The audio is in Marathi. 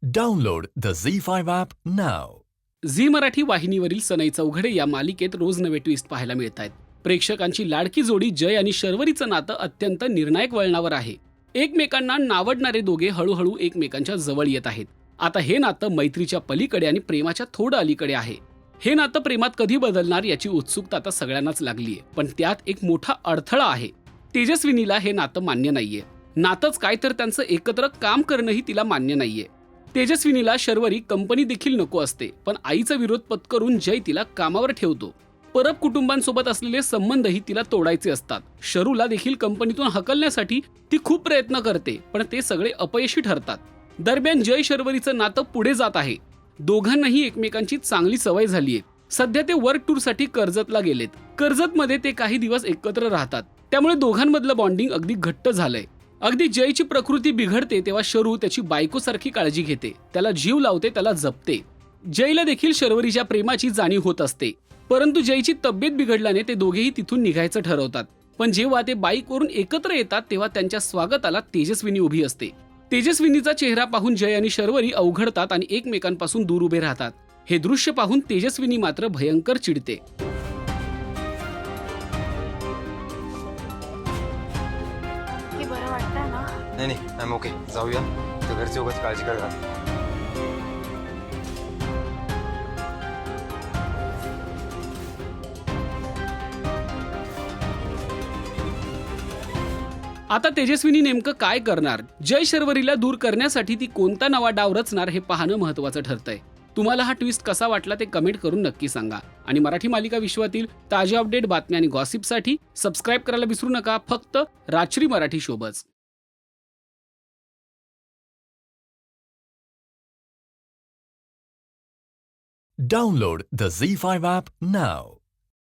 Download the Z5 app now. Zee Marathi वाहिनीवरील सनई चौघडे या मालिकेत रोज नवे ट्विस्ट पाहायला मिळत आहेत. प्रेक्षकांची लाडकी जोडी जय आणि शर्वरीचं नातं अत्यंत निर्णायक वळणावर आहे. एकमेकांना नावडणारे दोघे हळूहळू एकमेकांच्या जवळ येत आहेत. आता हे नातं मैत्रीच्या पलीकडे आणि प्रेमाच्या थोडं अलीकडे आहे. हे नातं प्रेमात कधी बदलणार याची उत्सुकता आता सगळ्यांनाच लागलीय. पण त्यात एक मोठा अडथळा आहे. तेजस्विनीला हे नातं मान्य नाहीये. नातंच काय तर त्यांचं एकत्र काम करणंही तिला मान्य नाहीये. तेजस्विनीला शर्वरी कंपनी देखील नको असते, पण आईचा विरोध पत्करून जय तिला कामावर ठेवतो. परब कुटुंबांसोबत असलेले संबंधही तिला तोडायचे असतात. शरूला देखील कंपनीतून हकलण्यासाठी ती खूप प्रयत्न करते, पण ते सगळे अपयशी ठरतात. दरम्यान जय शर्वरीचं नातं पुढे जात आहे. दोघांनाही एकमेकांची चांगली सवय झालीये. सध्या ते वर्क टूरसाठी कर्जतला गेलेत. कर्जतमध्ये ते काही दिवस एकत्र राहतात. त्यामुळे दोघांमधलं बॉन्डिंग अगदी घट्ट झालंय. अगदी जयची प्रकृती बिघडते तेव्हा शरू त्याची बायकोसारखी काळजी घेते, त्याला जीव लावते, त्याला जपते. जयला देखील शर्वरीच्या प्रेमाची जाणीव होत असते. परंतु जयची तब्येत बिघडल्याने ते दोघेही तिथून निघायचं ठरवतात. पण जेव्हा ते बाईकवरून एकत्र येतात तेव्हा त्यांच्या स्वागताला तेजस्विनी उभी असते. तेजस्विनीचा चेहरा पाहून जय आणि शर्वरी अवघडतात आणि एकमेकांपासून दूर उभे राहतात. हे दृश्य पाहून तेजस्विनी मात्र भयंकर चिडते. की बरं वाटतंय ना? नाही आय एम ओके. जाऊया, तर घरची उगाच काळजी करतात. आता तेजस्विनी नेमकं काय करणार? जय शर्वरीला दूर करण्यासाठी ती कोणता नवा डाव रचणार हे पाहणं महत्त्वाचं ठरतंय. तुम्हाला हा ट्विस्ट कसा वाटला ते कमेंट करून नक्की सांगा. आणि मराठी मालिका विश्वातील ताज्या अपडेट, बातम्या आणि गॉसिपसाठी सबस्क्राईब करायला विसरू नका. फक्त Rajshri Marathi शोबच. Download the Z5 app now.